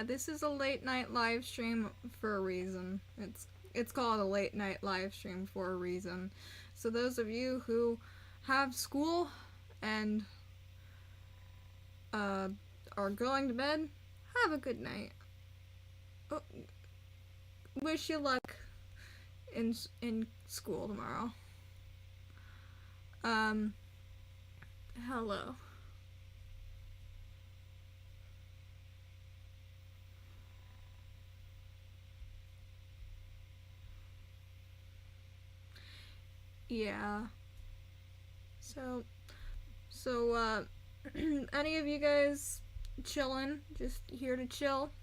Yeah, this is a late night live stream for a reason. It's called a late night live stream for a reason. So those of you who have school and are going to bed, have a good night. Oh, wish you luck in school tomorrow. Hello. Yeah. So, any of you guys chillin'? Just here to chill?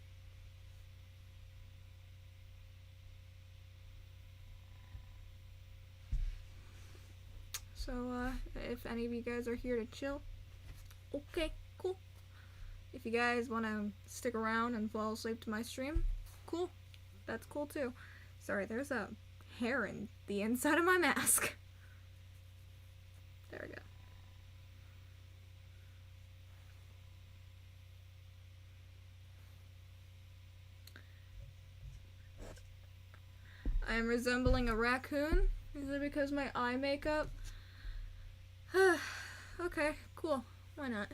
So, if any of you guys are here to chill, okay, cool. If you guys want to stick around and fall asleep to my stream, cool. That's cool too. Sorry, there's a hair in the inside of my mask. There we go. I am resembling a raccoon. Is it because my eye makeup? Okay, cool. Why not?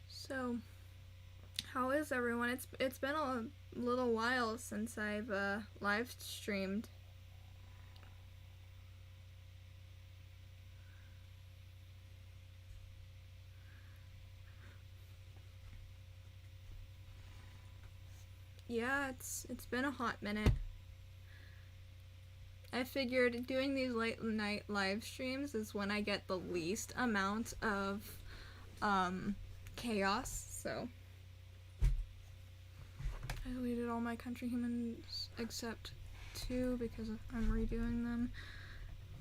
So, how is everyone? It's been a little while since I've live streamed. Yeah, it's been a hot minute. I figured doing these late night live streams is when I get the least amount of chaos, so I deleted all my country humans except 2 because I'm redoing them.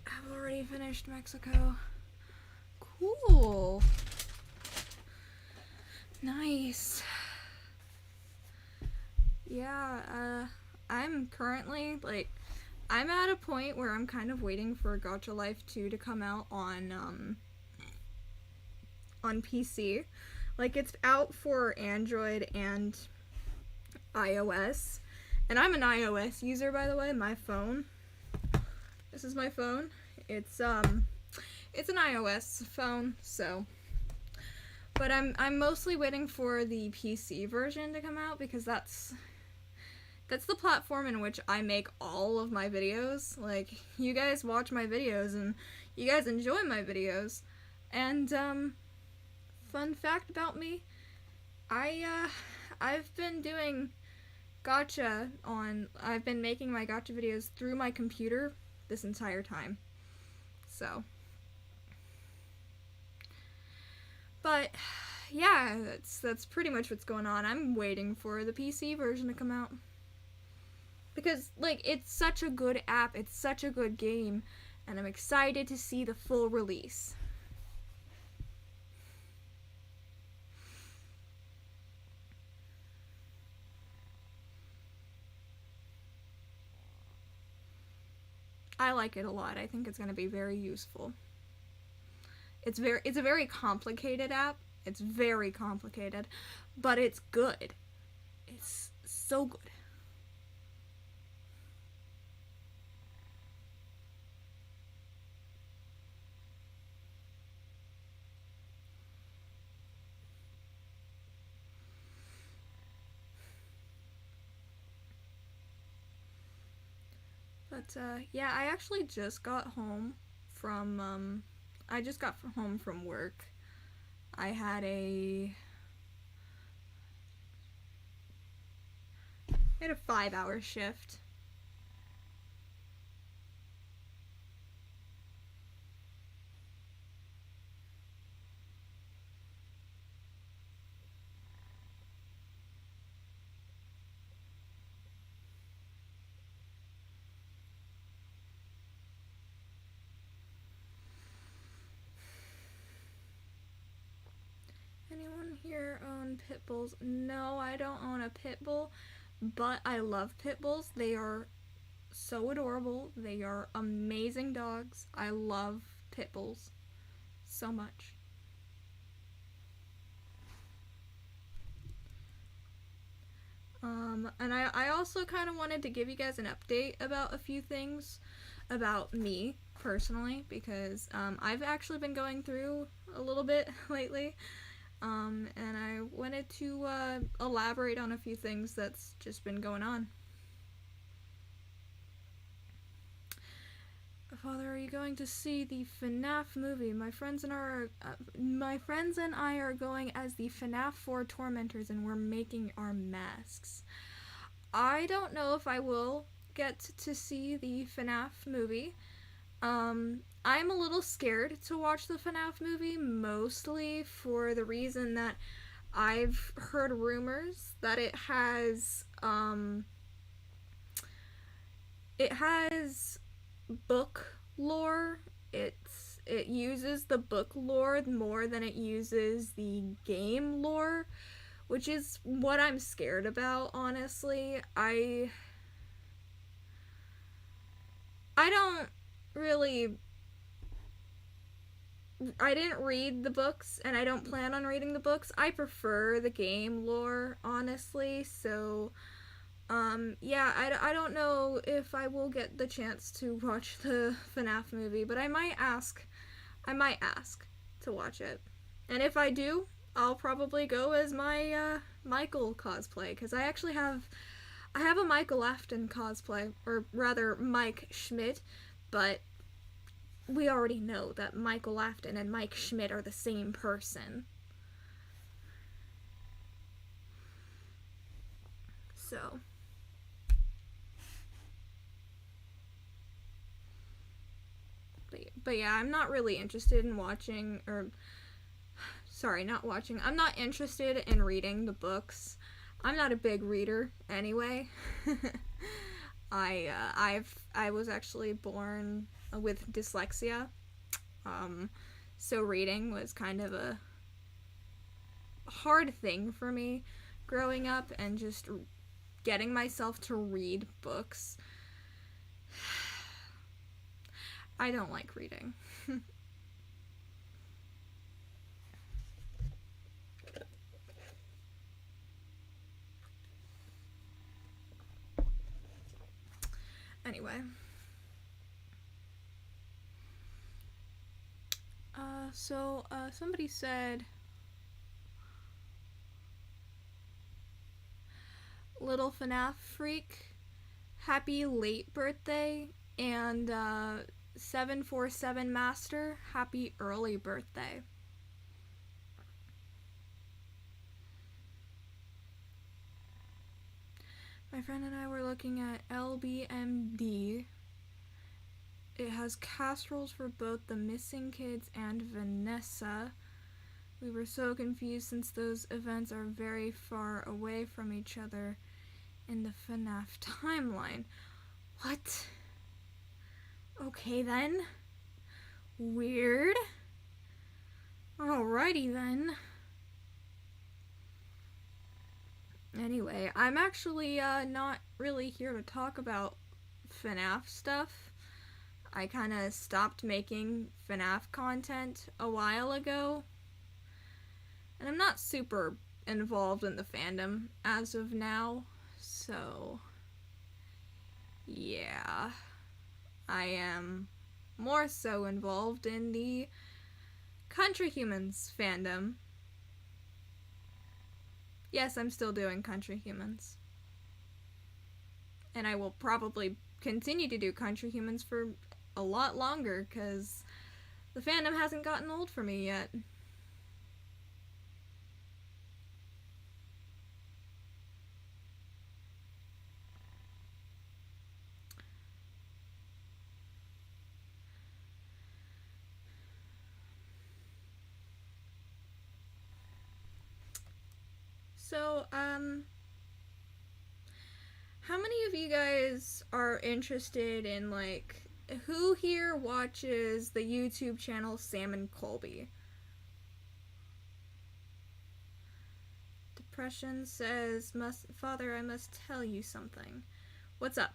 I've already finished Mexico. Cool. Nice. Yeah, I'm currently, like, I'm at a point where I'm kind of waiting for Gacha Life 2 to come out on PC. Like, it's out for Android and iOS. And I'm an iOS user, by the way. My phone. This is my phone. It's an iOS phone, so. But I'm mostly waiting for the PC version to come out because that's the platform in which I make all of my videos. Like, you guys watch my videos and you guys enjoy my videos. And fun fact about me, I've been doing gacha I've been making my gacha videos through my computer this entire time. So, but yeah, that's pretty much what's going on. I'm waiting for the PC version to come out. Because, like, it's such a good app, it's such a good game, and I'm excited to see the full release. I like it a lot. I think it's going to be very useful. It's a very complicated app. It's very complicated, but it's good. It's so good. But yeah, I actually just got home from home from work. I had a 5-hour shift. pit bulls. No, I don't own a pit bull, but I love pit bulls. They are so adorable. They are amazing dogs. I love pit bulls so much. And I also kind of wanted to give you guys an update about a few things about me personally, because I've actually been going through a little bit lately, and I wanted to elaborate on a few things that's just been going on. Father, are you going to see the FNAF movie? My friends and I are going as the FNAF 4 tormentors, and we're making our masks. I don't know if I will get to see the FNAF movie. I'm a little scared to watch the FNAF movie, mostly for the reason that I've heard rumors that it has book lore. It uses the book lore more than it uses the game lore, which is what I'm scared about, honestly. I didn't read the books, and I don't plan on reading the books. I prefer the game lore, honestly, so yeah, I don't know if I will get the chance to watch the FNAF movie, but I might ask to watch it. And if I do, I'll probably go as my Michael cosplay, because I have a Michael Afton cosplay, or rather Mike Schmidt, but we already know that Michael Afton and Mike Schmidt are the same person. So but yeah, I'm not really interested in watching, or sorry, not watching. I'm not interested in reading the books. I'm not a big reader anyway. I was actually born with dyslexia. So reading was kind of a hard thing for me growing up, and just getting myself to read books. I don't like reading. Anyway. So somebody said, Little FNAF Freak, happy late birthday, and 747 Master, happy early birthday. My friend and I were looking at LBMD. It has casseroles for both the missing kids and Vanessa. We were so confused since those events are very far away from each other in the FNAF timeline. What? Okay then. Weird. Alrighty then. Anyway, I'm actually not really here to talk about FNAF stuff. I kind of stopped making FNAF content a while ago, and I'm not super involved in the fandom as of now, so yeah, I am more so involved in the Country Humans fandom. Yes, I'm still doing Country Humans, and I will probably continue to do Country Humans for a lot longer, because the fandom hasn't gotten old for me yet. So, how many of you guys are interested in, like, who here watches the YouTube channel Sam and Colby? Depression says, Father, I must tell you something. What's up?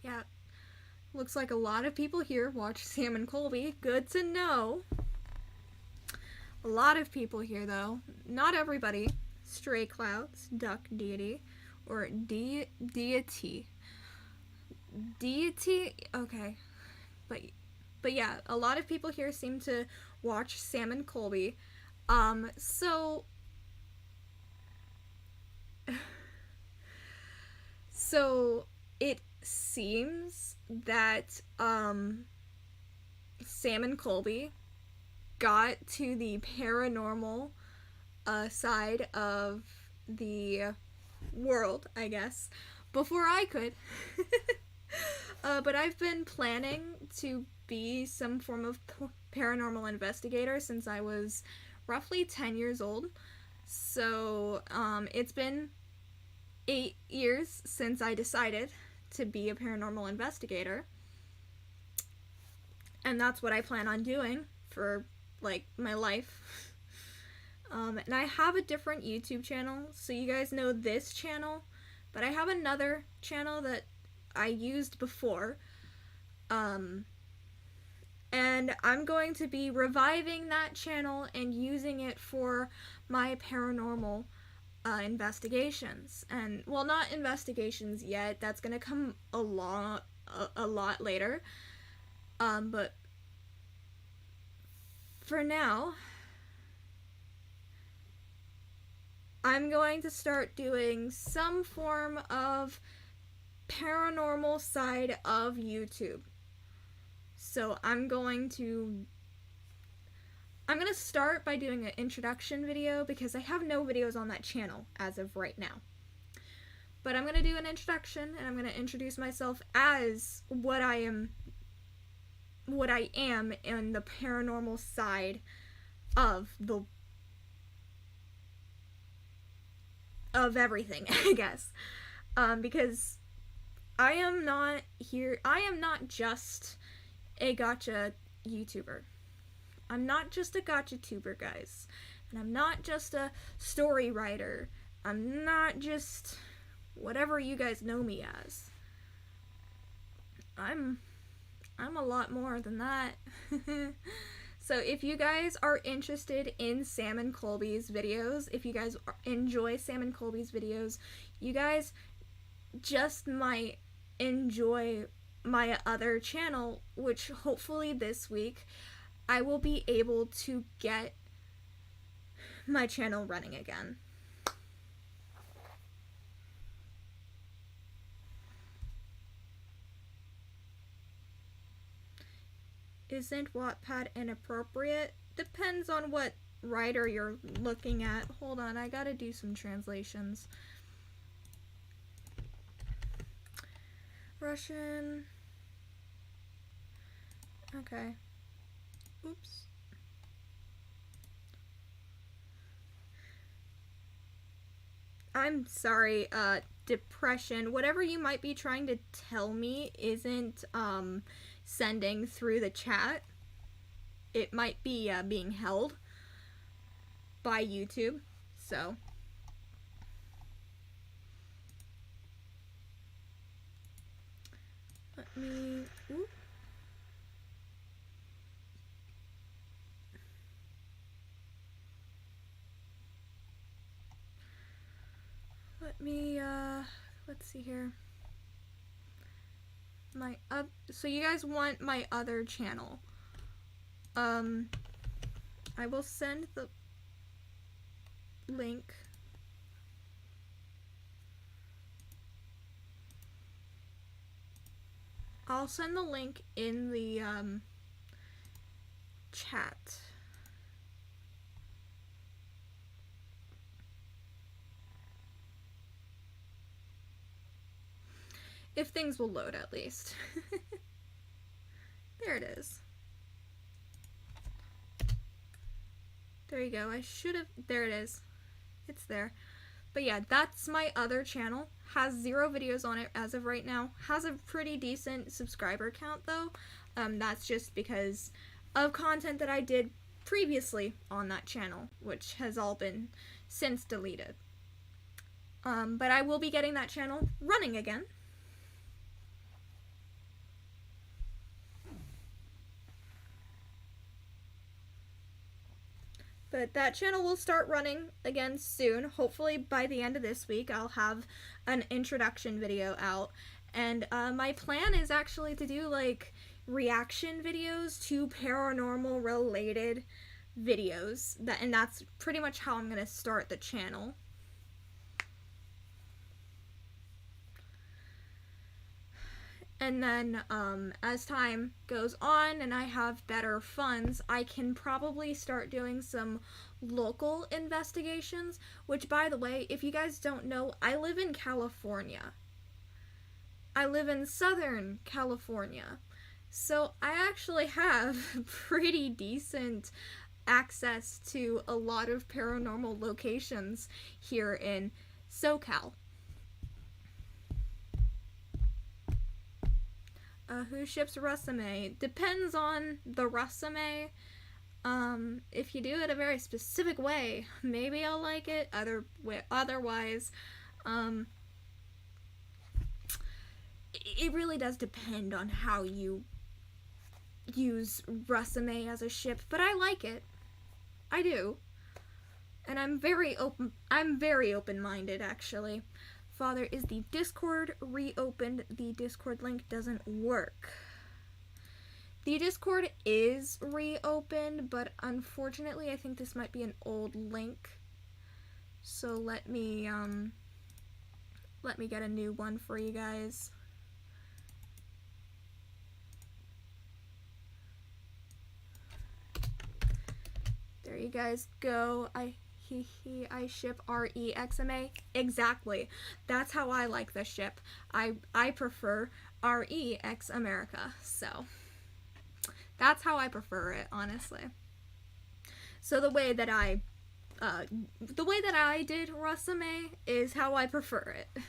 Yeah, looks like a lot of people here watch Sam and Colby. Good to know. A lot of people here, though. Not everybody. Stray Clouds, Duck Deity, or Deity. Deity? Okay. But yeah, a lot of people here seem to watch Sam and Colby. So it seems that Sam and Colby got to the paranormal side of the world, I guess, before I could. But I've been planning to be some form of paranormal investigator since I was roughly 10 years old. So it's been 8 years since I decided to be a paranormal investigator, and that's what I plan on doing for like my life. And I have a different YouTube channel, so you guys know this channel, but I have another channel that I used before, and I'm going to be reviving that channel and using it for my paranormal investigations. And well, not investigations yet, that's gonna come a lot later, but for now I'm going to start doing some form of paranormal side of YouTube. So I'm going to start by doing an introduction video because I have no videos on that channel as of right now. But I'm going to do an introduction, and I'm going to introduce myself as what I am in the paranormal side of everything, I guess. Because I am not just a gotcha YouTuber. I'm not just a gotcha tuber, guys. And I'm not just a story writer. I'm not just whatever you guys know me as. I'm a lot more than that. So if you guys are interested in Sam and Colby's videos, if you guys enjoy Sam and Colby's videos, you guys just might enjoy my other channel, which hopefully this week I will be able to get my channel running again. Isn't Wattpad inappropriate? Depends on what writer you're looking at. Hold on, I gotta do some translations. Russian. Okay. Oops. I'm sorry, depression. Whatever you might be trying to tell me isn't, sending through the chat. It might be, being held by YouTube, so. Let me, ooh. Let me, let's see here. So you guys want my other channel. I will send the link. I'll send the link in the, chat. If things will load, at least. There it is. There you go. I should have... There it is. It's there. But yeah, that's my other channel. Has 0 videos on it as of right now. Has a pretty decent subscriber count, though. That's just because of content that I did previously on that channel, which has all been since deleted. But I will be getting that channel running again. But that channel will start running again soon. Hopefully by the end of this week I'll have an introduction video out. And my plan is actually to do like reaction videos to paranormal related videos. And that's pretty much how I'm going to start the channel. And then as time goes on and I have better funds, I can probably start doing some local investigations, which, by the way, if you guys don't know, I live in California. I live in Southern California. So I actually have pretty decent access to a lot of paranormal locations here in SoCal. Who ships Rusame? Depends on the Rusame. If you do it a very specific way, maybe I'll like it. Otherwise, it really does depend on how you use Rusame as a ship, but I like it. I do. And I'm very open-minded, actually. Father, is the Discord reopened? The Discord link doesn't work. The Discord is reopened, but unfortunately I think this might be an old link. So let me get a new one for you guys. There you guys go. I ship REXMA. Exactly. That's how I like the ship. I prefer REX America. So that's how I prefer it, honestly. So the way that I did Rusame is how I prefer it.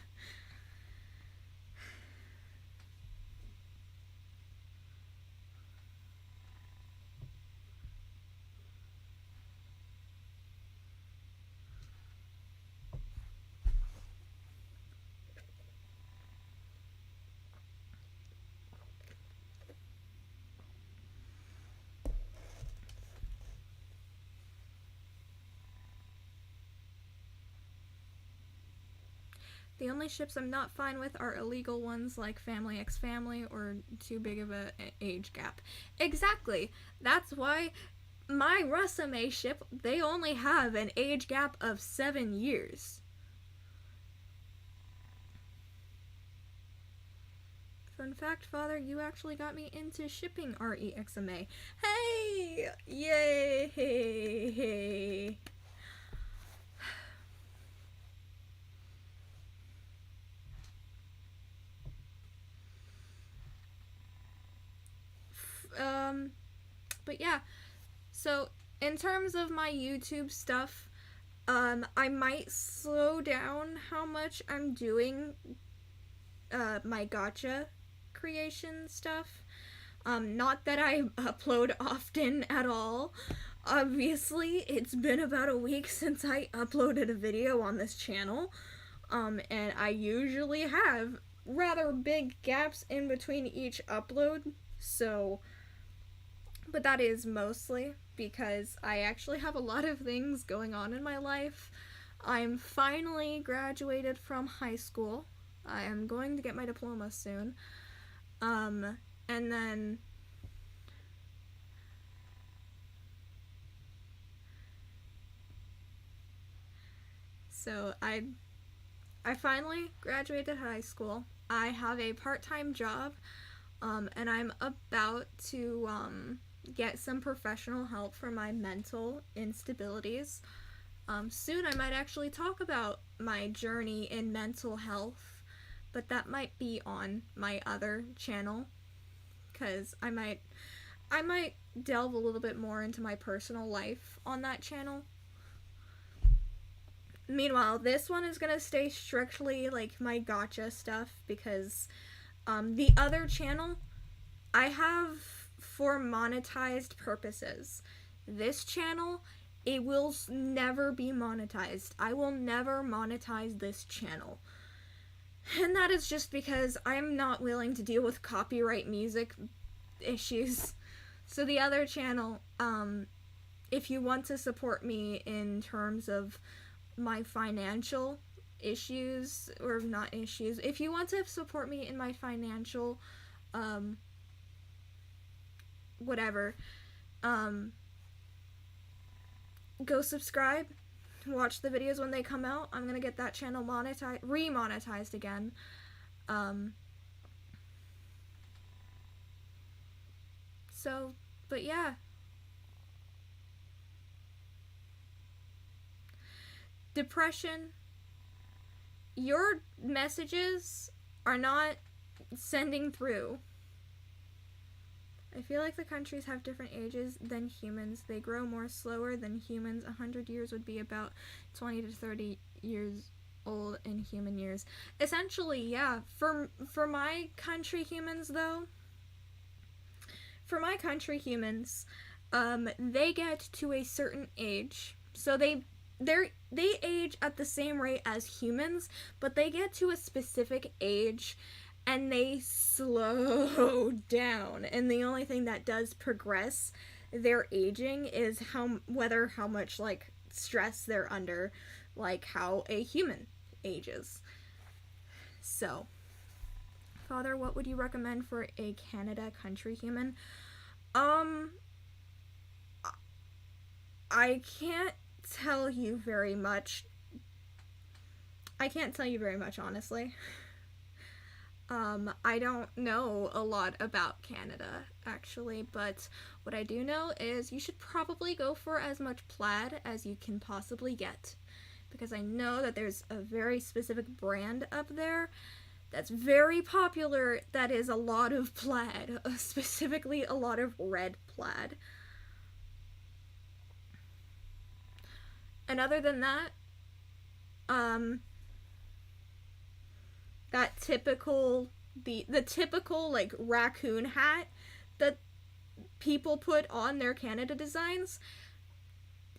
The only ships I'm not fine with are illegal ones like Family X Family or too big of an age gap. Exactly. That's why my Rusame ship, they only have an age gap of 7 years. Fun fact, Father, you actually got me into shipping REXMA. Hey! Yay! Hey! But yeah, so in terms of my YouTube stuff, I might slow down how much I'm doing my gacha creation stuff. Not that I upload often at all. Obviously, it's been about a week since I uploaded a video on this channel, and I usually have rather big gaps in between each upload, so... But that is mostly because I actually have a lot of things going on in my life. I'm finally graduated from high school. I am going to get my diploma soon. And then... So I finally graduated high school. I have a part-time job, and I'm about to, get some professional help for my mental instabilities. Soon I might actually talk about my journey in mental health, but that might be on my other channel, because I might delve a little bit more into my personal life on that channel. Meanwhile, this one is gonna stay strictly like my gotcha stuff, because the other channel I have for monetized purposes. This channel, it will never be monetized. I will never monetize this channel. And that is just because I'm not willing to deal with copyright music issues. So the other channel, if you want to support me in terms of my financial issues, or not issues, if you want to support me in my financial, whatever, go subscribe, watch the videos when they come out. I'm gonna get that channel re-monetized again. So, but yeah. Depression, your messages are not sending through. I feel like the countries have different ages than humans. They grow more slower than humans. 100 years would be about 20 to 30 years old in human years. Essentially, yeah. For my country humans, though, they get to a certain age. So they age at the same rate as humans, but they get to a specific age and they slow down. And the only thing that does progress their aging is how much like stress they're under, like how a human ages. So, Father, what would you recommend for a Canada country human? I can't tell you very much. Honestly. I don't know a lot about Canada, actually, but what I do know is you should probably go for as much plaid as you can possibly get, because I know that there's a very specific brand up there that's very popular that is a lot of plaid, specifically a lot of red plaid. And other than that, that typical, the typical like raccoon hat that people put on their Canada designs,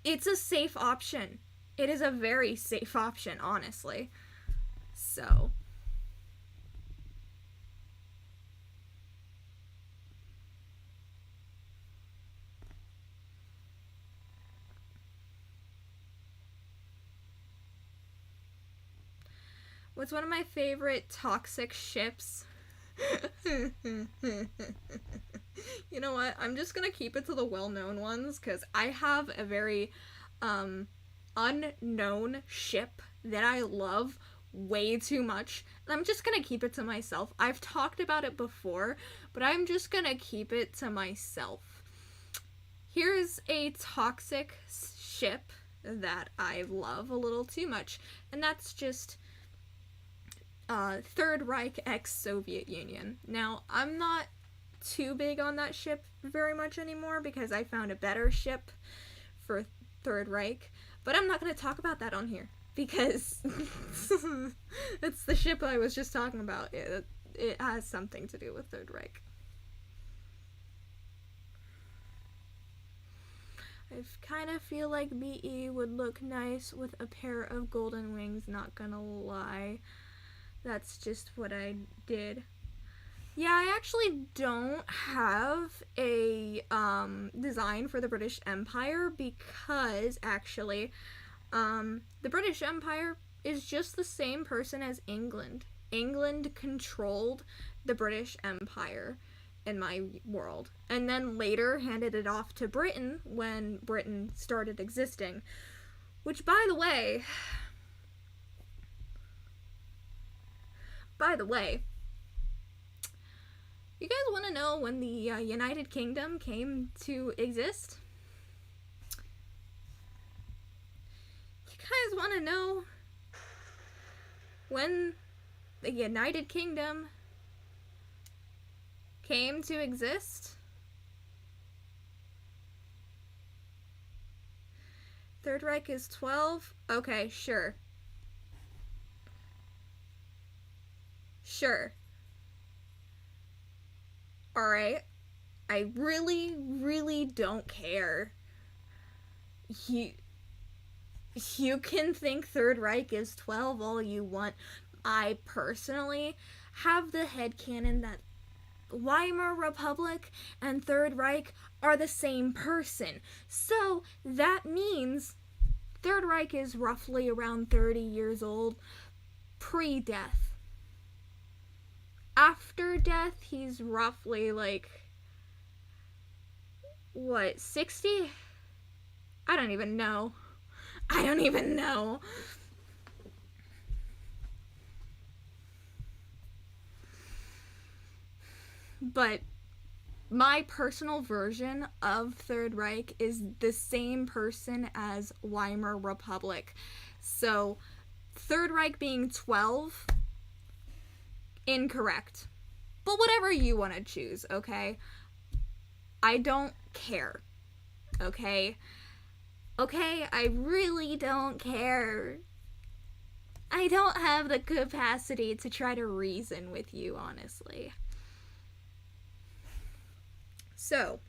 it's a safe option. It is a very safe option, honestly. So, what's one of my favorite toxic ships? You know what? I'm just gonna keep it to the well-known ones, because I have a very unknown ship that I love way too much. And I'm just gonna keep it to myself. I've talked about it before, but I'm just gonna keep it to myself. Here's a toxic ship that I love a little too much, and that's just Third Reich ex-Soviet Union. Now, I'm not too big on that ship very much anymore, because I found a better ship for Third Reich, but I'm not going to talk about that on here, because it's the ship I was just talking about. It has something to do with Third Reich. I kind of feel like BE would look nice with a pair of golden wings, not gonna lie. That's just what I did. Yeah, I actually don't have a design for the British Empire, because actually the British Empire is just the same person as England. England controlled the British Empire in my world, and then later handed it off to Britain when Britain started existing. Which, by the way, you guys want to know when the United Kingdom came to exist? You guys want to know when the United Kingdom came to exist, Third Reich is 12? Okay, sure. Sure. Alright. I really, really don't care. You can think Third Reich is 12 all you want. I personally have the headcanon that Weimar Republic and Third Reich are the same person. So that means Third Reich is roughly around 30 years old pre-death. After death, he's roughly like, what, 60? I don't even know. But my personal version of Third Reich is the same person as Weimar Republic. So, Third Reich being 12, incorrect. But whatever you want to choose, okay? I don't care. Okay? Okay, I really don't care. I don't have the capacity to try to reason with you, honestly. So,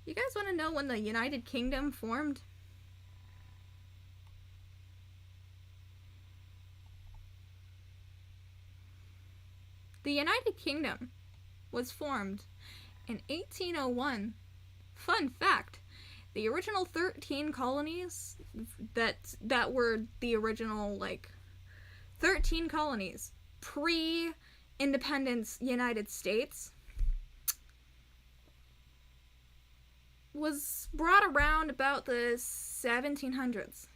you guys want to know when the United Kingdom formed? The United Kingdom was formed in 1801. Fun fact, the original 13 colonies that were the original, 13 colonies pre-independence United States was brought around about the 1700s.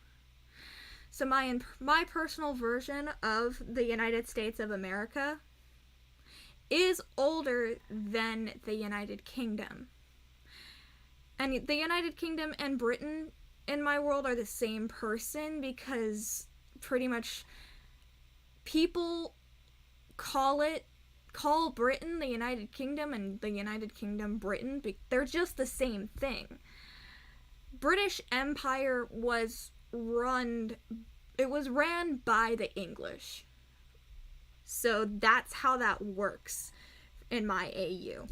So my personal version of the United States of America is older than the United Kingdom. And the United Kingdom and Britain in my world are the same person, because pretty much people call Britain the United Kingdom and the United Kingdom Britain. They're just the same thing. British Empire was ran by the English. So that's how that works in my AU.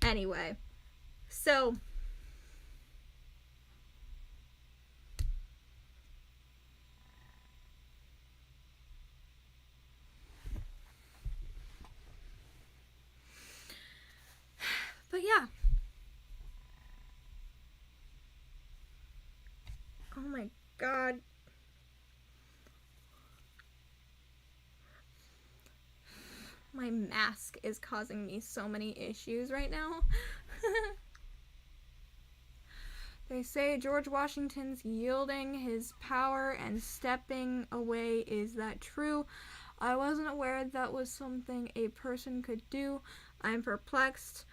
Anyway, so but yeah. Oh my god. My mask is causing me so many issues right now. They say George Washington's yielding his power and stepping away. Is that true? I wasn't aware that was something a person could do. I'm perplexed.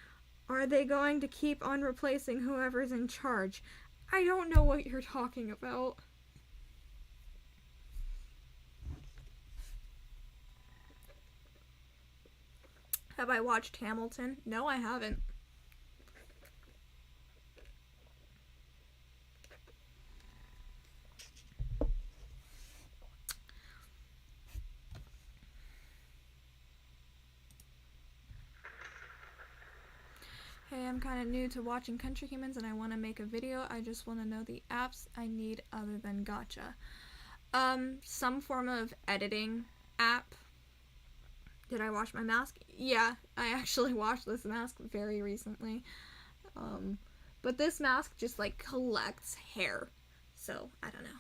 Are they going to keep on replacing whoever's in charge? I don't know what you're talking about. Have I watched Hamilton? No, I haven't. Hey, I'm kind of new to watching Country Humans and I want to make a video. I just want to know the apps I need other than Gacha. Some form of editing app. Did I wash my mask? Yeah, I actually washed this mask very recently. But this mask just collects hair. So, I don't know.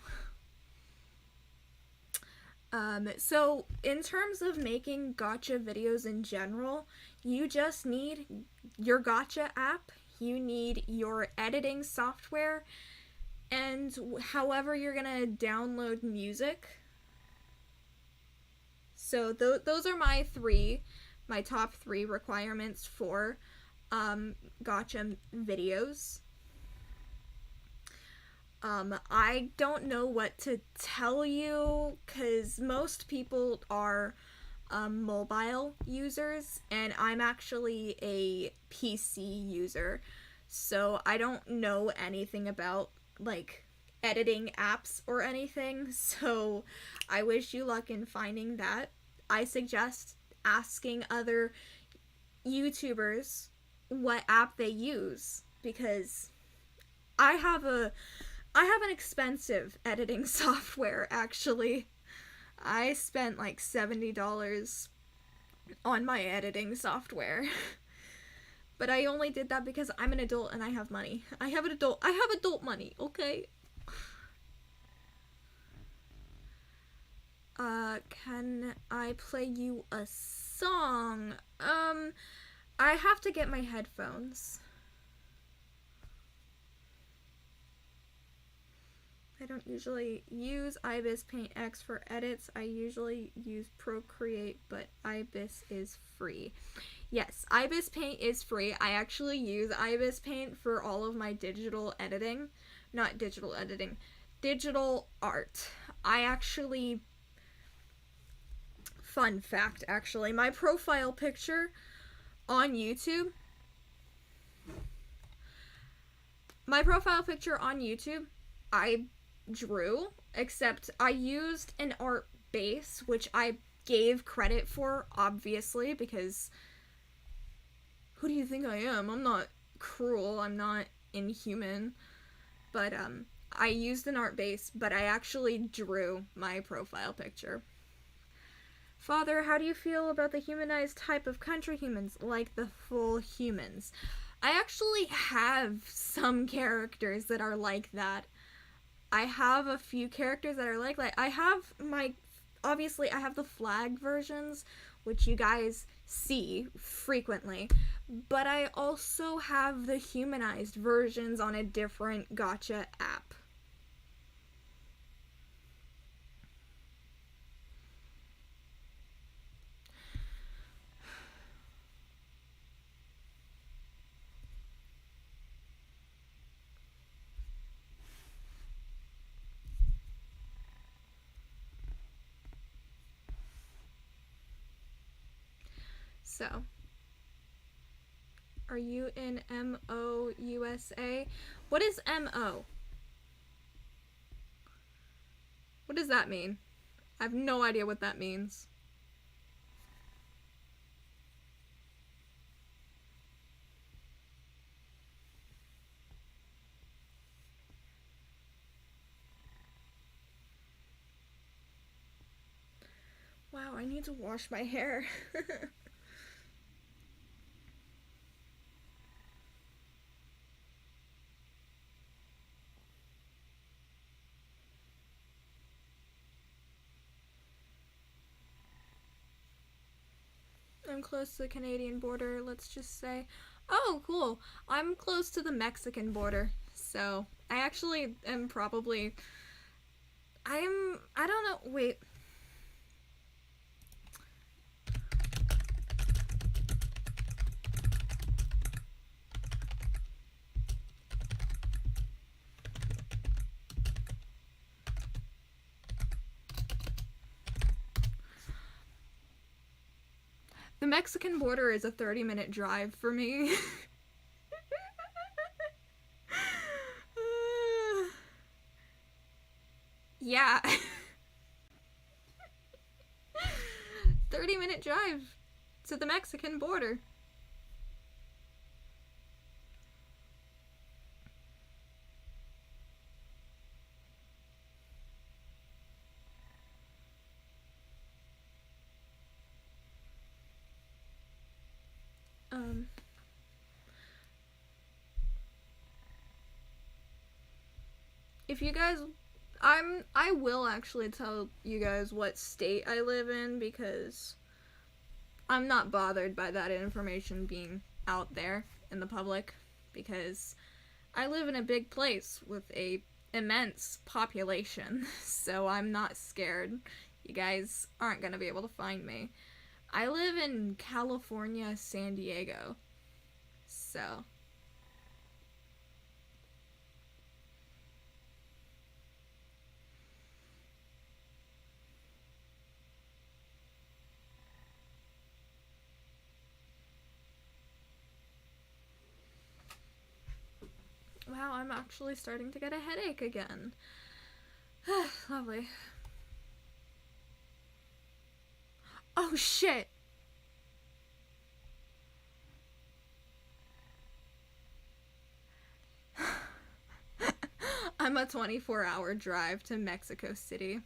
So in terms of making gacha videos in general, you just need your gacha app, you need your editing software, and however you're gonna download music. So those are my top three requirements for gotcha videos. I don't know what to tell you because most people are mobile users, and I'm actually a PC user, so I don't know anything about like editing apps or anything. So I wish you luck in finding that. I suggest asking other YouTubers what app they use, because I have an expensive editing software actually. I spent like $70 on my editing software. But I only did that because I'm an adult and I have money. I have adult money, okay? Can I play you a song? I have to get my headphones. I don't usually use Ibis Paint X for edits. I usually use Procreate, but Ibis is free. Yes, Ibis Paint is free. I actually use Ibis Paint for all of my digital editing. Not digital editing, digital art. Fun fact, actually, my profile picture on YouTube, I drew, except I used an art base, which I gave credit for, obviously, because who do you think I am? I'm not cruel, I'm not inhuman, but I used an art base, but I actually drew my profile picture. Father, how do you feel about the humanized type of country humans, like the full humans? I actually have some characters that are like that. I have a few characters that are like that. Obviously I have the flag versions, which you guys see frequently, but I also have the humanized versions on a different gotcha app. So, are you in MO USA? What is MO? What does that mean? I have no idea what that means. Wow, I need to wash my hair. I'm close to the Canadian border, let's just say. Oh, cool. I'm close to the Mexican border. So, I actually am probably... I don't know, wait. The Mexican border is a 30-minute drive for me. Yeah. 30-minute drive to the Mexican border. If you guys, I will actually tell you guys what state I live in, because I'm not bothered by that information being out there in the public, because I live in a big place with a immense population, so I'm not scared. You guys aren't gonna be able to find me. I live in California, San Diego. so. Wow, I'm actually starting to get a headache again. Lovely. Oh shit! I'm a 24-hour drive to Mexico City.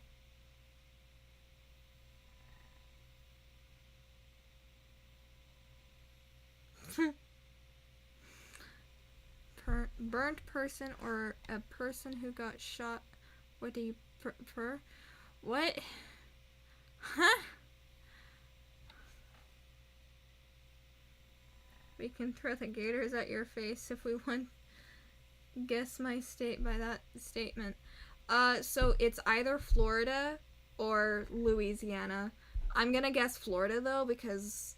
Burnt person or a person who got shot. What do you prefer? What? Huh? We can throw the gators at your face if we want. Guess my state by that statement. So it's either Florida or Louisiana. I'm gonna guess Florida though, because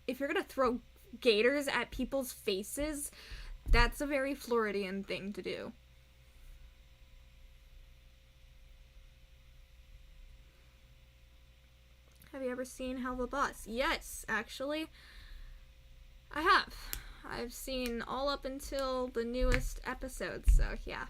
if you're gonna throw gators at people's faces, that's a very Floridian thing to do. Have you ever seen Hell of a Boss? Yes, actually. I have. I've seen all up until the newest episode, so yeah.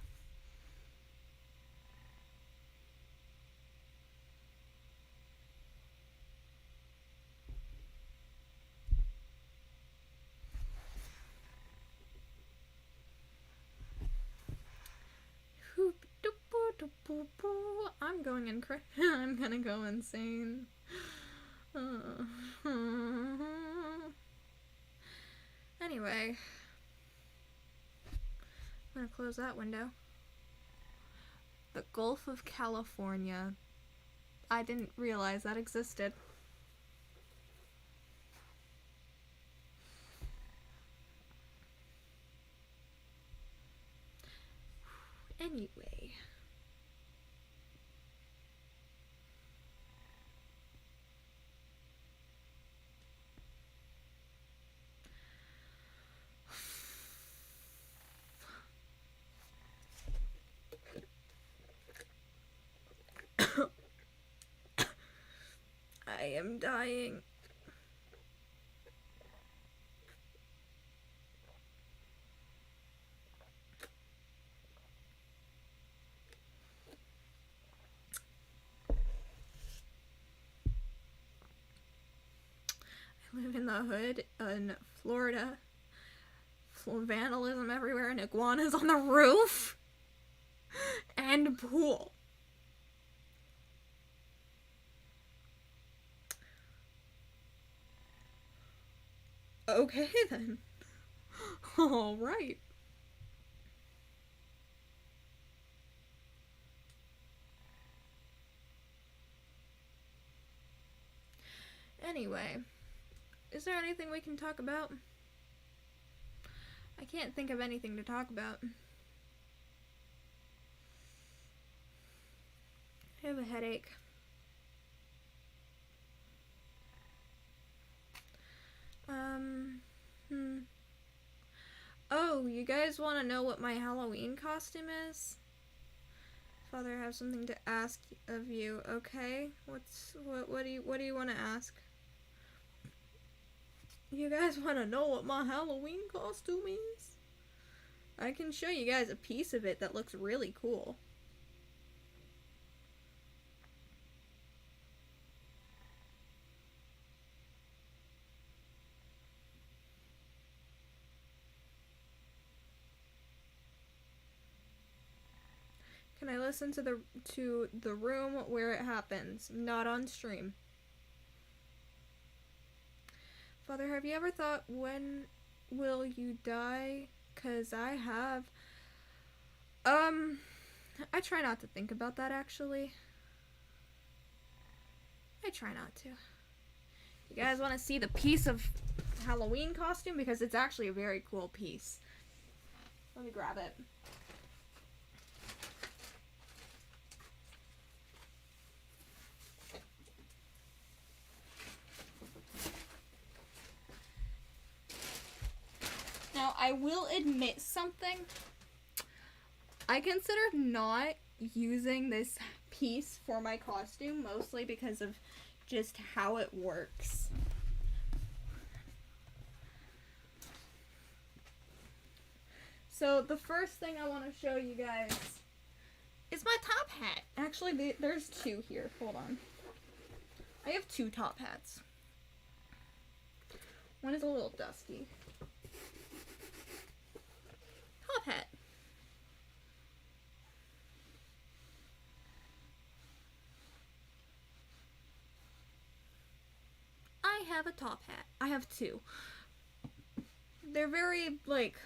I'm going in I'm gonna go insane. Anyway, I'm gonna close that window. The Gulf of California. I didn't realize that existed. Anyway. I am dying. I live in the hood in Florida. Vandalism everywhere and iguanas on the roof. And pool. Okay then. Alright. Anyway, is there anything we can talk about? I can't think of anything to talk about. I have a headache. Oh, you guys want to know what my Halloween costume is? Father, I have something to ask of you. Okay, what do you want to ask? You guys want to know what my Halloween costume is? I can show you guys a piece of it that looks really cool. Can I listen to the room where it happens, not on stream? Father, have you ever thought, when will you die? 'Cause I have. I try not to think about that, actually. I try not to. You guys want to see the piece of Halloween costume? Because it's actually a very cool piece. Let me grab it. I will admit something. I considered not using this piece for my costume, mostly because of just how it works. So the first thing I want to show you guys is my top hat. Actually, there's two here. Hold on. I have two top hats. One is a little dusty. Top hat. I have a top hat. I have two. They're very, like,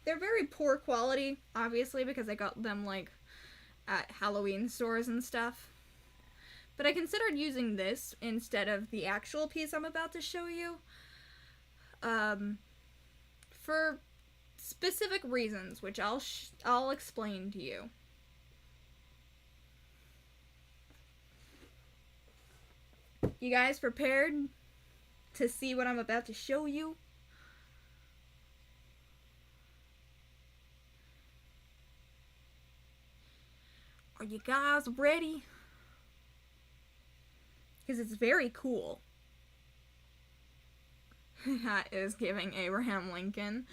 they're very poor quality, obviously, because I got them, like, at Halloween stores and stuff. But I considered using this instead of the actual piece I'm about to show you. For specific reasons, which I'll explain to you. You guys prepared to see what I'm about to show you? Are you guys ready? Because it's very cool. That is giving Abraham Lincoln.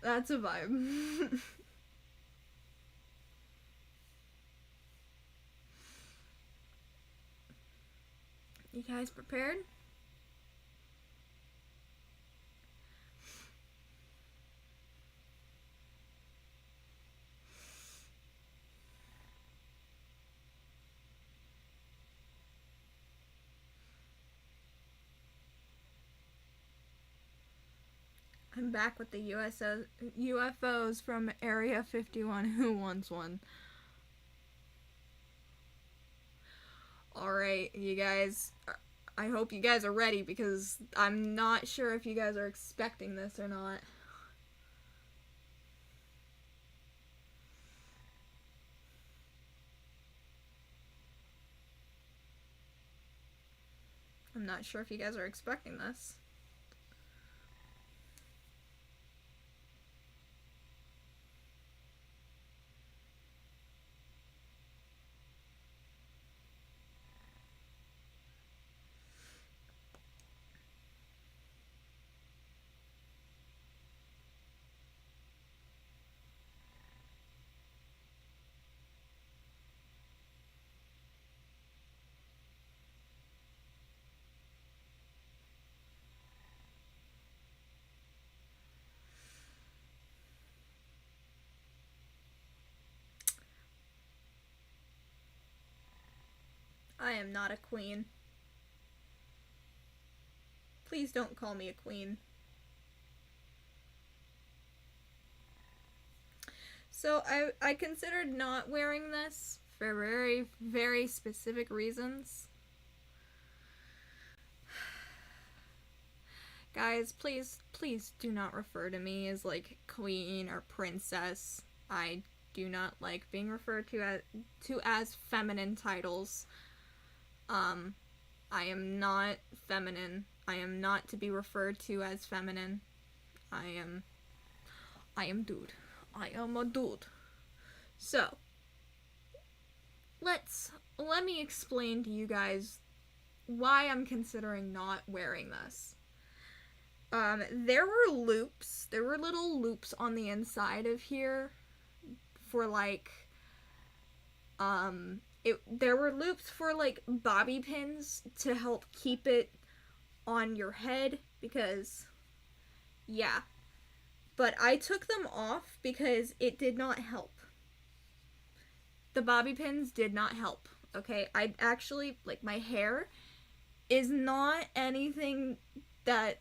That's a vibe. You guys prepared? I'm back with the UFOs from Area 51. Who wants one? Alright, you guys. I hope you guys are ready because I'm not sure if you guys are expecting this or not. I'm not sure if you guys are expecting this. I am not a queen. Please don't call me a queen. So I considered not wearing this for very, very specific reasons. Guys, please do not refer to me as like queen or princess. I do not like being referred to as feminine titles. I am not feminine. I am not to be referred to as feminine. I am dude. I am a dude. So, let me explain to you guys why I'm considering not wearing this. There were little loops on the inside of here for like, there were loops for like bobby pins to help keep it on your head because, yeah. But I took them off because it did not help. The bobby pins did not help, okay? I actually, like, my hair is not anything that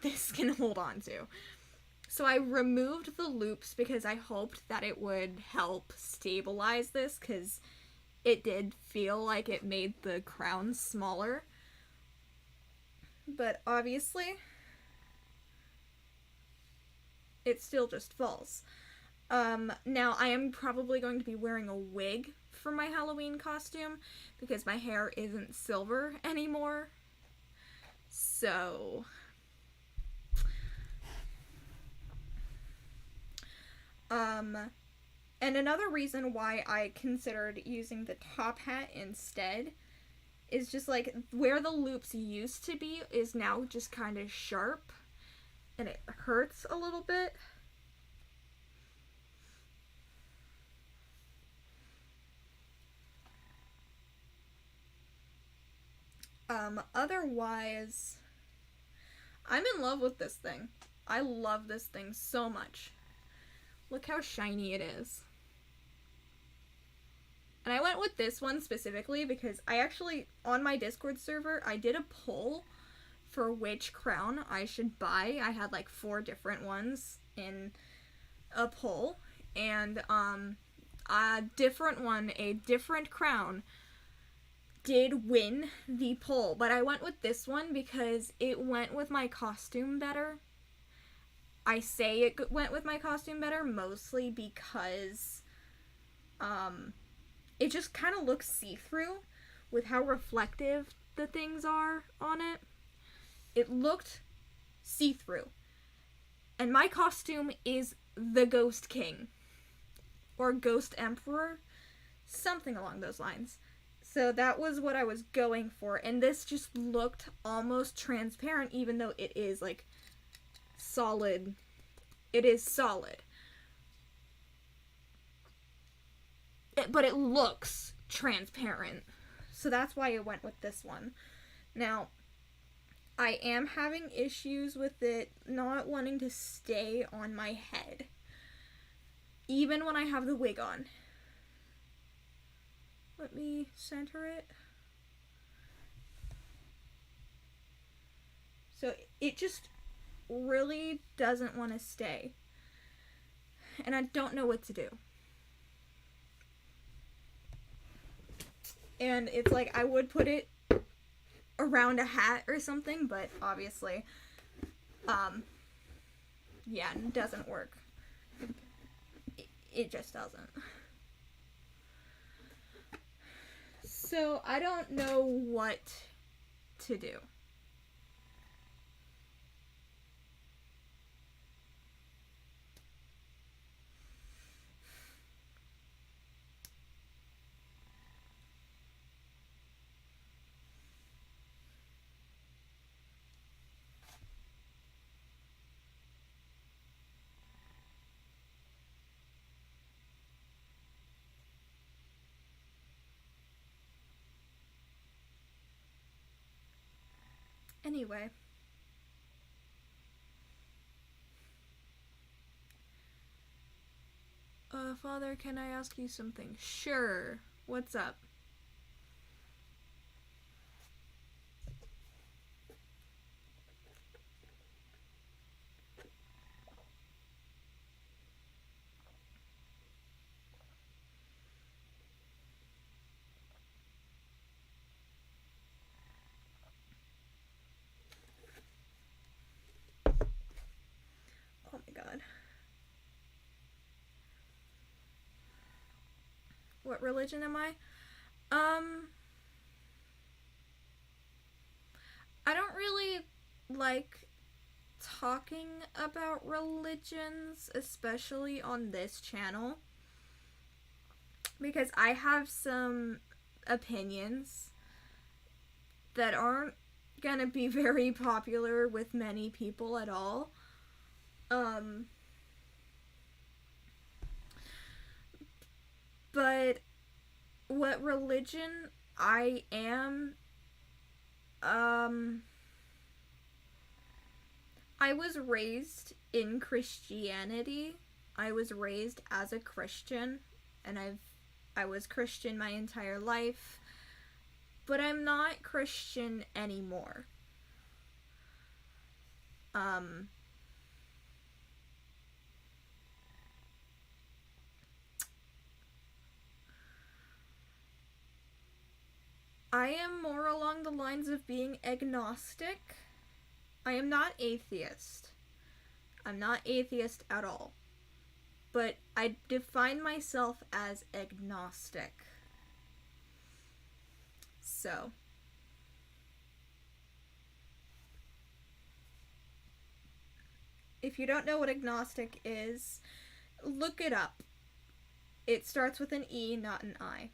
this can hold on to. So I removed the loops because I hoped that it would help stabilize this because it did feel like it made the crown smaller. But obviously, it still just falls. Now I am probably going to be wearing a wig for my Halloween costume because my hair isn't silver anymore. So, And another reason why I considered using the top hat instead is just like where the loops used to be is now just kind of sharp and it hurts a little bit. Otherwise, I'm in love with this thing. I love this thing so much. Look how shiny it is. And I went with this one specifically because I actually, on my Discord server, I did a poll for which crown I should buy. I had like 4 different ones in a poll. And a different crown did win the poll. But I went with this one because it went with my costume better. I say it went with my costume better mostly because it just kind of looks see-through with how reflective the things are on it. It looked see-through. And my costume is the Ghost King. Or Ghost Emperor. Something along those lines. So that was what I was going for. And this just looked almost transparent even though it is like solid. It is solid. But it looks transparent. So that's why I went with this one. Now, I am having issues with it not wanting to stay on my head. Even when I have the wig on. Let me center it. So it just really doesn't want to stay. And I don't know what to do. And it's like I would put it around a hat or something, but obviously, yeah, it doesn't work. It just doesn't. So I don't know what to do. Anyway. Father, can I ask you something? Sure. What's up? Oh my god. What religion am I? I don't really like talking about religions, especially on this channel, because I have some opinions that aren't gonna be very popular with many people at all. But what religion I am, I was raised in Christianity. I was raised as a Christian, and I was Christian my entire life, but I'm not Christian anymore. I am more along the lines of being agnostic. I am not atheist. I'm not atheist at all. But I define myself as agnostic. So. If you don't know what agnostic is, Look it up. It starts with an E, not an I.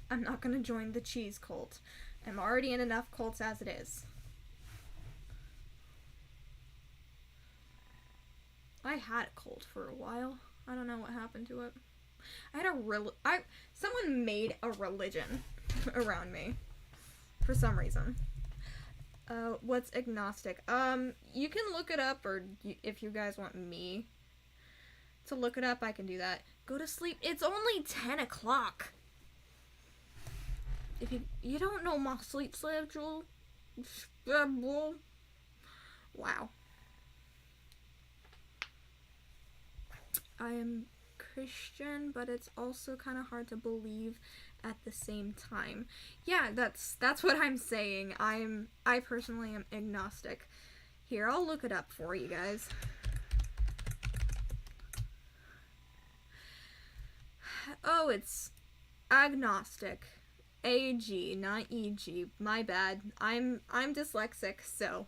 I'm not gonna join the cheese cult. I'm already in enough cults as it is. I had a cult for a while. I don't know what happened to it. Someone made a religion around me for some reason. What's agnostic? You can look it up, or if you guys want me to look it up, I can do that. Go to sleep. It's only 10 o'clock. If you don't know my sleep schedule, wow. I am Christian, but it's also kind of hard to believe at the same time. Yeah, that's what I'm saying. I personally am agnostic. Here, I'll look it up for you guys. Oh, it's agnostic. AG, not EG. My bad. I'm dyslexic, so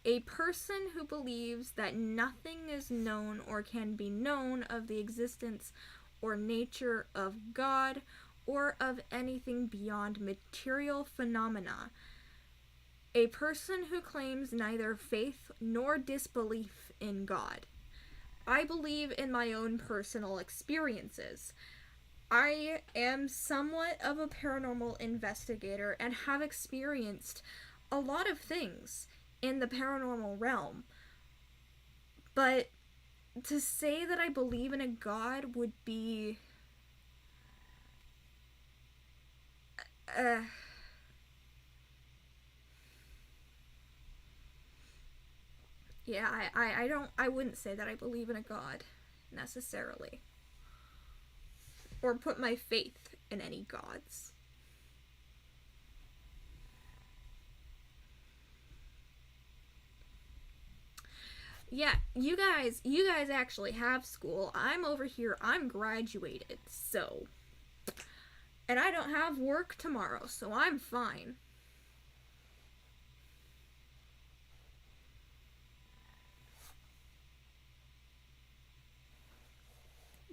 a person who believes that nothing is known or can be known of the existence or nature of God or of anything beyond material phenomena. A person who claims neither faith nor disbelief in God. I believe in my own personal experiences. I am somewhat of a paranormal investigator and have experienced a lot of things in the paranormal realm. But to say that I believe in a God would be yeah, I wouldn't say that I believe in a God necessarily, or put my faith in any gods. Yeah, you guys actually have school. I'm over here, I'm graduated, so. And I don't have work tomorrow, so I'm fine.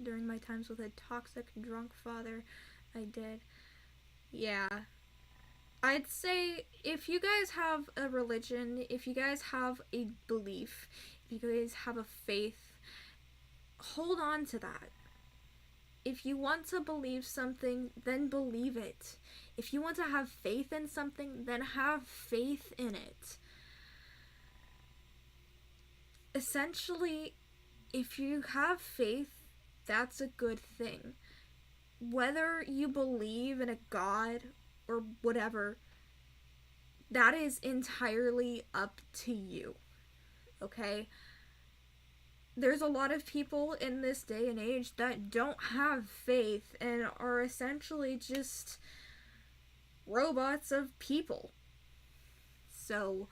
During my times with a toxic, drunk father, I did. Yeah. I'd say if you guys have a religion, if you guys have a belief, if you guys have a faith, hold on to that. If you want to believe something, then believe it. If you want to have faith in something, then have faith in it. Essentially, if you have faith, that's a good thing. Whether you believe in a god or whatever, that is entirely up to you. Okay? There's a lot of people in this day and age that don't have faith and are essentially just robots of people. So,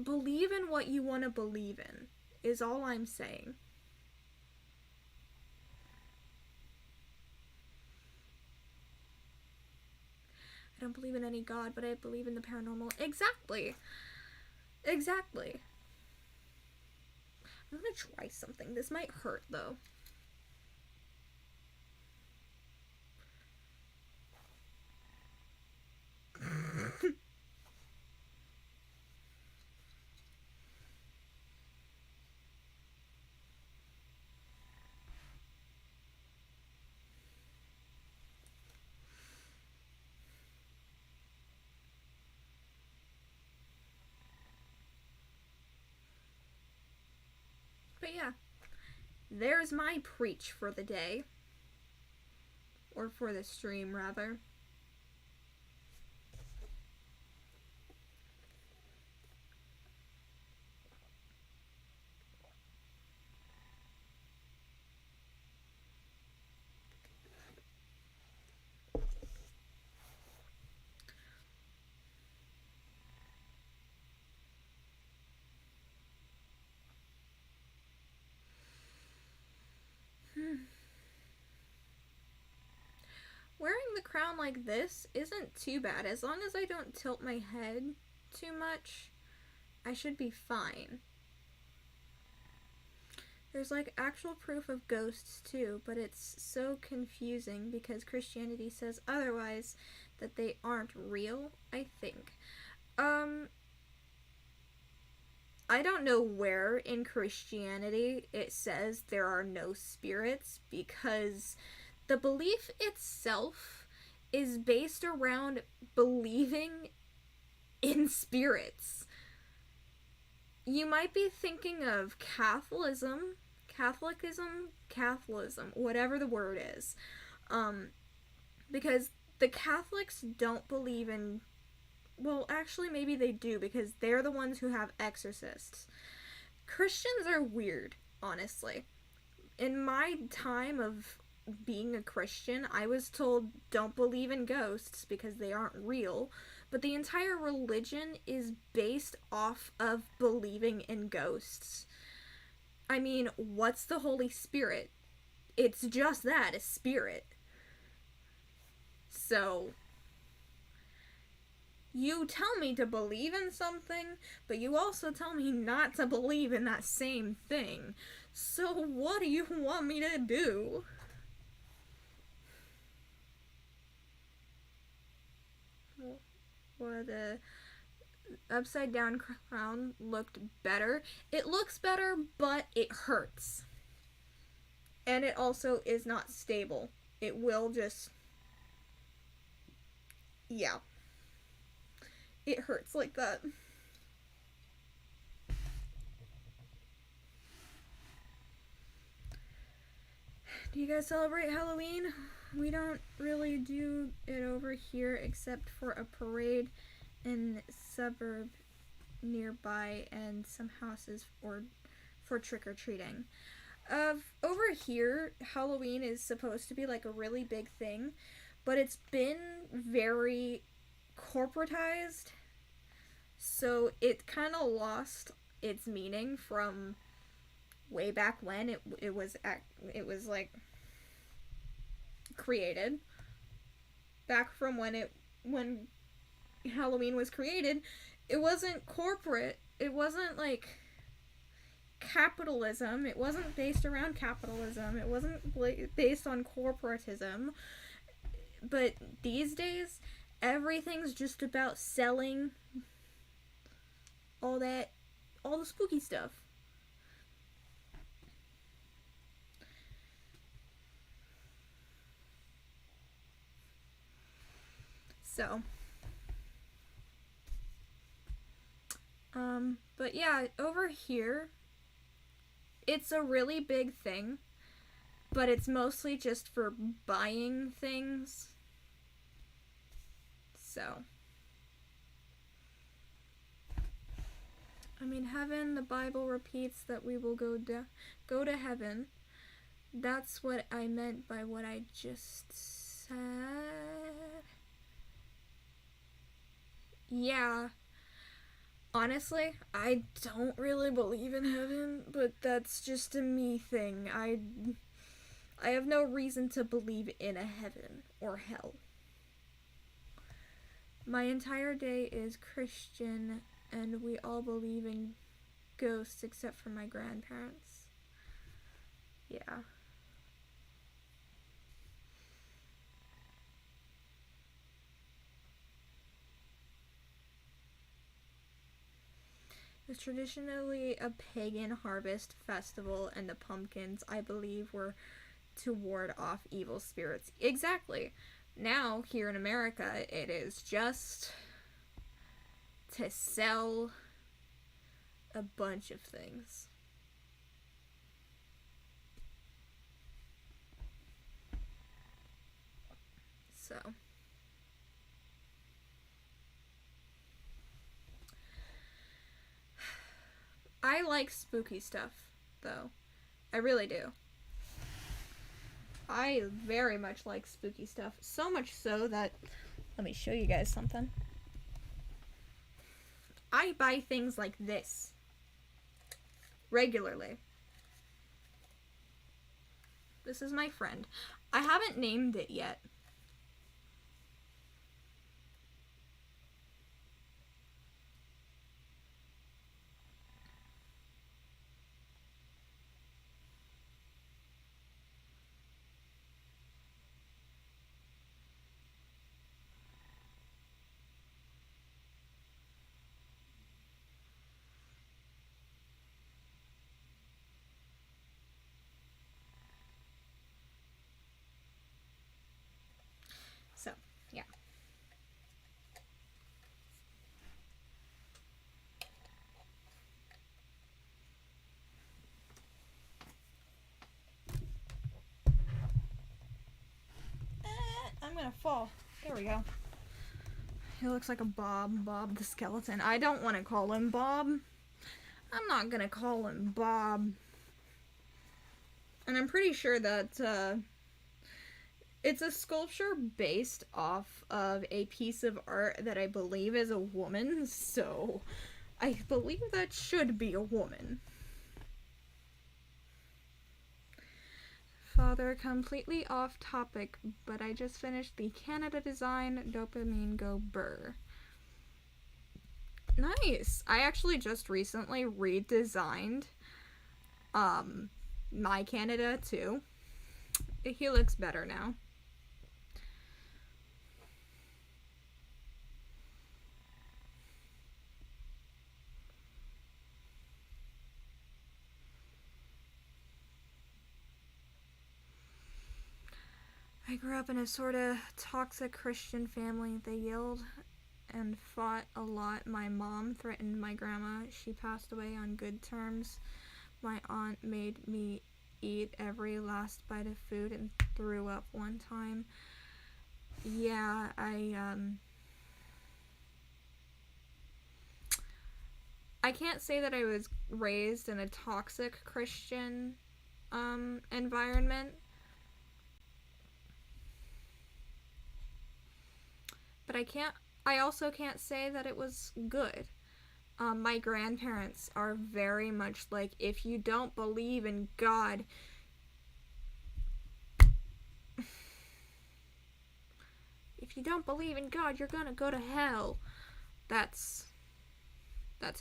believe in what you want to believe in, is all I'm saying. I don't believe in any god, but I believe in the paranormal. Exactly. Exactly. I'm gonna try something. This might hurt, though. But yeah, there's my preach for the day. Or for the stream, rather. Wearing the crown like this isn't too bad. As long as I don't tilt my head too much, I should be fine. There's like actual proof of ghosts too, but it's so confusing because Christianity says otherwise, that they aren't real, I think. I don't know where in Christianity it says there are no spirits, because the belief itself is based around believing in spirits. You might be thinking of Catholicism, whatever the word is. Because the Catholics don't believe in, well, actually maybe they do, because they're the ones who have exorcists. Christians are weird, honestly. In my time of being a Christian, I was told don't believe in ghosts because they aren't real, but the entire religion is based off of believing in ghosts. I mean, what's the Holy Spirit? It's just that, a spirit. So, you tell me to believe in something, but you also tell me not to believe in that same thing. So what do you want me to do? Well, the upside down crown looked better. It looks better, but it hurts. And it also is not stable. It will just... yeah. It hurts like that. Do you guys celebrate Halloween? We don't really do it over here except for a parade in suburb nearby and some houses for trick-or-treating. Over here, Halloween is supposed to be like a really big thing, but it's been very corporatized, so it kind of lost its meaning from way back when it was like created. Back from when Halloween was created, it wasn't corporate. It wasn't like capitalism. It wasn't based around capitalism. It wasn't based on corporatism. But these days, everything's just about selling all the spooky stuff. So, but yeah, over here, it's a really big thing, but it's mostly just for buying things. So, I mean, heaven, the Bible repeats that we will go to heaven. That's what I meant by what I just said. Yeah. Honestly, I don't really believe in heaven, but that's just a me thing. I have no reason to believe in a heaven or hell. My entire day is Christian, and we all believe in ghosts except for my grandparents. Yeah. It's traditionally a pagan harvest festival, and the pumpkins, I believe, were to ward off evil spirits. Exactly. Now, here in America, it is just to sell a bunch of things. So... I like spooky stuff, though. I really do. I very much like spooky stuff. So much so that... let me show you guys something. I buy things like this regularly. This is my friend. I haven't named it yet. gonna fall. There we go. He looks like a Bob the skeleton. I don't want to call him Bob. I'm not gonna call him Bob. And I'm pretty sure that it's a sculpture based off of a piece of art that I believe is a woman, so I believe that should be a woman. Father, completely off topic, but I just finished the Canada design. Dopamine go burr. Nice. I actually just recently redesigned my Canada too. He looks better now. I grew up in a sort of toxic Christian family. They yelled and fought a lot. My mom threatened my grandma. She passed away on good terms. My aunt made me eat every last bite of food and threw up one time. Yeah, I can't say that I was raised in a toxic Christian environment. But I also can't say that it was good. My grandparents are very much like, if you don't believe in God, you're gonna go to hell. That's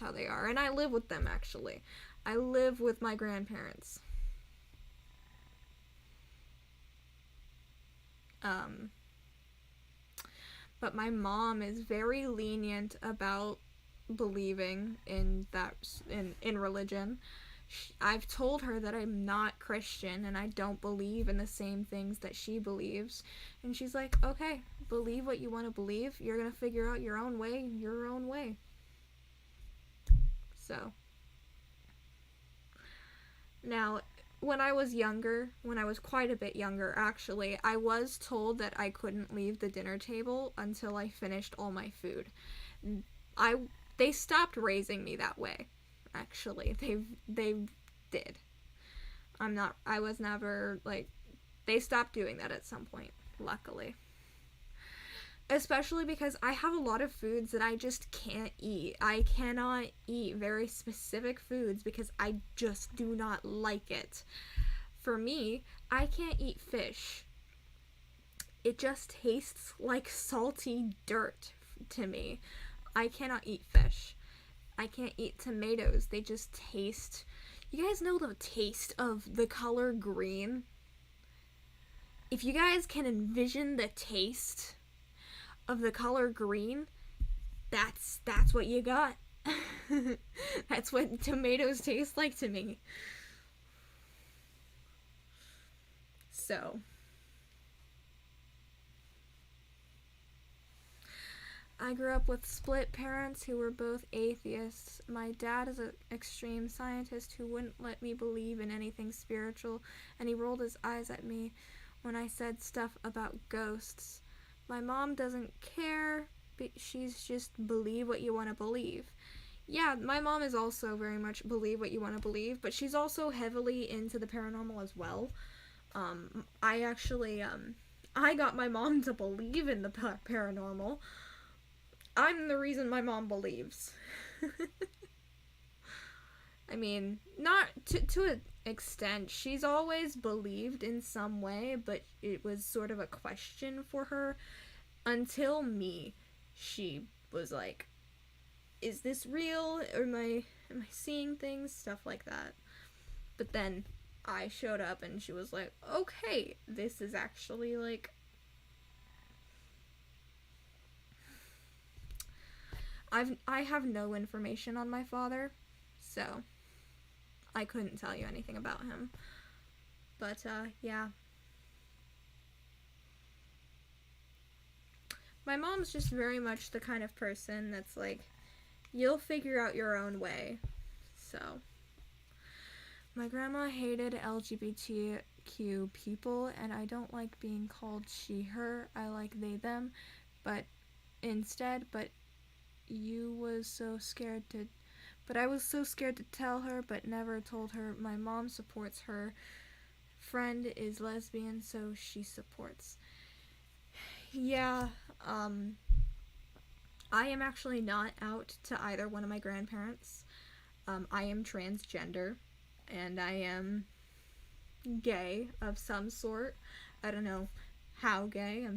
how they are. And I live with them, actually. I live with my grandparents. But my mom is very lenient about believing in religion. I've told her that I'm not Christian and I don't believe in the same things that she believes, and she's like, okay, believe what you want to believe. You're gonna figure out your own way. So now, when I was quite a bit younger, actually, I was told that I couldn't leave the dinner table until I finished all my food. They stopped raising me that way, actually. They did. I was never, like, they stopped doing that at some point, luckily. Especially because I have a lot of foods that I just can't eat. I cannot eat very specific foods because I just do not like it. For me, I can't eat fish. It just tastes like salty dirt to me. I cannot eat fish. I can't eat tomatoes. They just taste... You guys know the taste of the color green? If you guys can envision the taste of the color green, that's what you got. That's what tomatoes taste like to me. So I grew up with split parents who were both atheists. My dad is an extreme scientist who wouldn't let me believe in anything spiritual, and he rolled his eyes at me when I said stuff about ghosts. My mom doesn't care, but she's just believe what you want to believe. Yeah, my mom is also very much believe what you want to believe, but she's also heavily into the paranormal as well. I got my mom to believe in the paranormal. I'm the reason my mom believes. I mean, not to an extent. She's always believed in some way, but it was sort of a question for her. Until me, she was like, is this real? Am I seeing things? Stuff like that. But then I showed up and she was like, okay, this is actually like... I have no information on my father, so I couldn't tell you anything about him. But, yeah. My mom's just very much the kind of person that's like, you'll figure out your own way. So, my grandma hated LGBTQ LGBTQ people, and I don't like being called she, her. I like they, them, but I was so scared to tell her, but never told her. My mom supports her. Friend is lesbian, so she supports. Yeah, I am actually not out to either one of my grandparents. I am transgender, and I am gay of some sort. I don't know how gay.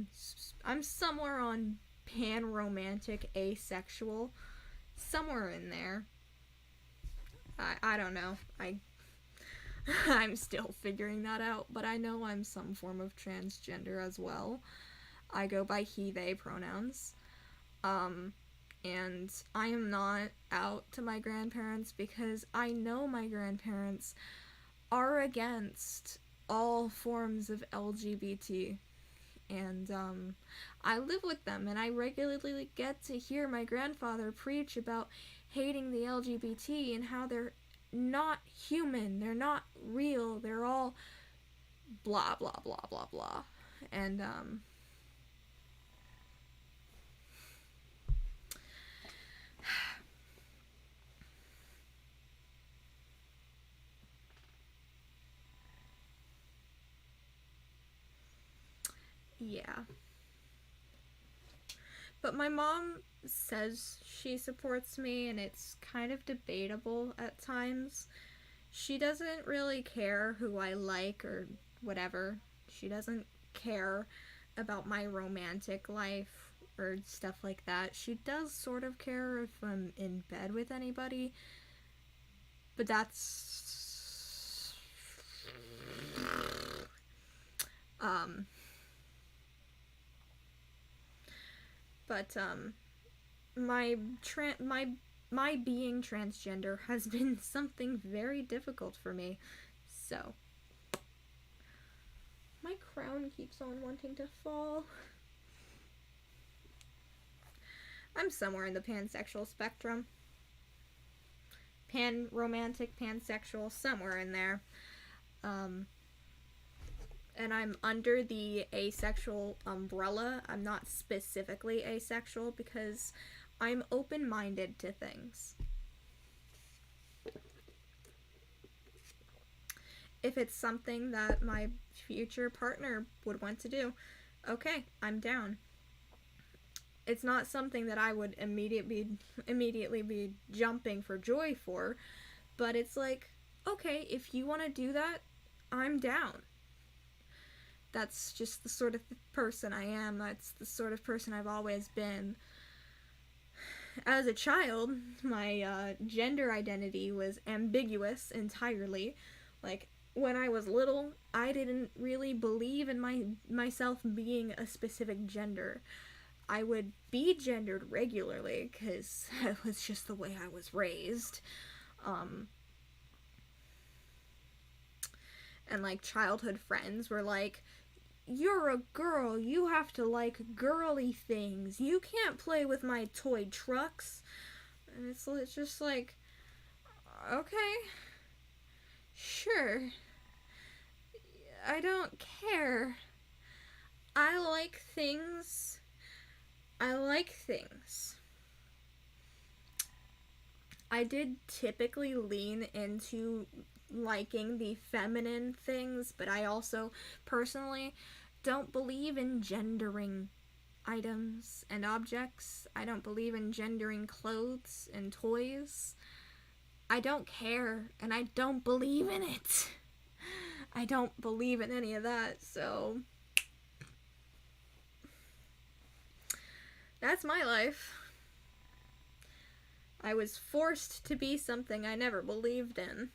I'm somewhere on pan-romantic, asexual, somewhere in there. I don't know. I'm still figuring that out, but I know I'm some form of transgender as well. I go by he, they pronouns. And I am not out to my grandparents because I know my grandparents are against all forms of LGBT. And I live with them, and I regularly get to hear my grandfather preach about hating the LGBT and how they're not human, they're not real, they're all blah blah blah blah blah. And yeah. But my mom says she supports me, and it's kind of debatable at times. She doesn't really care who I like or whatever. She doesn't care about my romantic life or stuff like that. She does sort of care if I'm in bed with anybody, but that's my being transgender has been something very difficult for me. So my crown keeps on wanting to fall. I'm somewhere in the pansexual spectrum. Pan-romantic, pansexual, somewhere in there. And I'm under the asexual umbrella. I'm not specifically asexual because I'm open-minded to things. If it's something that my future partner would want to do, okay, I'm down. It's not something that I would immediately be jumping for joy for, but it's like, okay, if you want to do that, I'm down. That's just the sort of person I am. That's the sort of person I've always been. As a child, my gender identity was ambiguous entirely. Like, when I was little, I didn't really believe in myself being a specific gender. I would be gendered regularly because it was just the way I was raised. And like childhood friends were like, you're a girl, you have to like girly things, you can't play with my toy trucks. And it's just like, okay, sure, I don't care. I like things. I did typically lean into liking the feminine things, but I also personally don't believe in gendering items and objects. I don't believe in gendering clothes and toys. I don't care, and I don't believe in it. I don't believe in any of that, so that's my life. I was forced to be something I never believed in.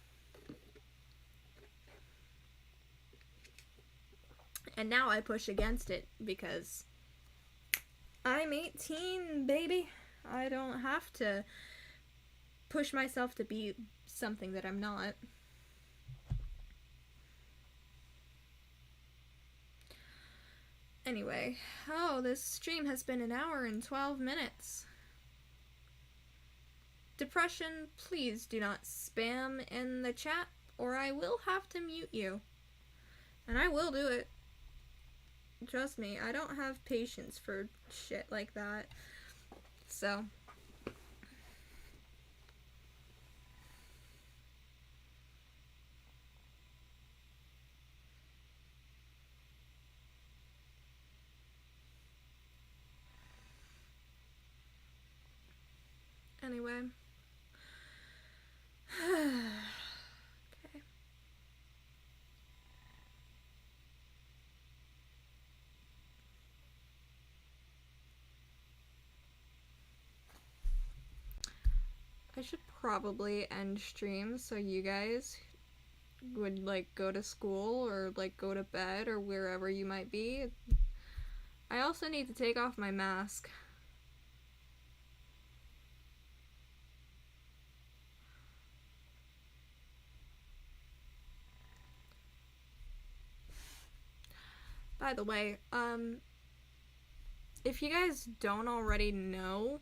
And now I push against it because I'm 18, baby. I don't have to push myself to be something that I'm not. Anyway, this stream has been 1 hour and 12 minutes. Depression, please do not spam in the chat or I will have to mute you. And I will do it. Trust me, I don't have patience for shit like that. So. Anyway. Okay. I should probably end stream so you guys would like go to school or like go to bed or wherever you might be. I also need to take off my mask. By the way, if you guys don't already know,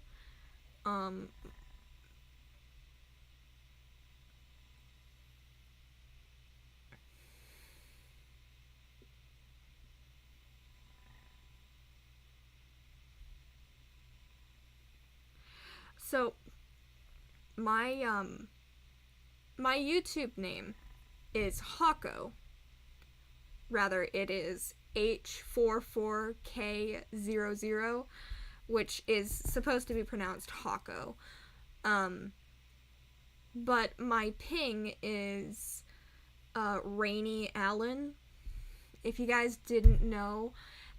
so my YouTube name is Hako. Rather, it is H44K00, which is supposed to be pronounced Hako. But my ping is Rainy Allen. If you guys didn't know,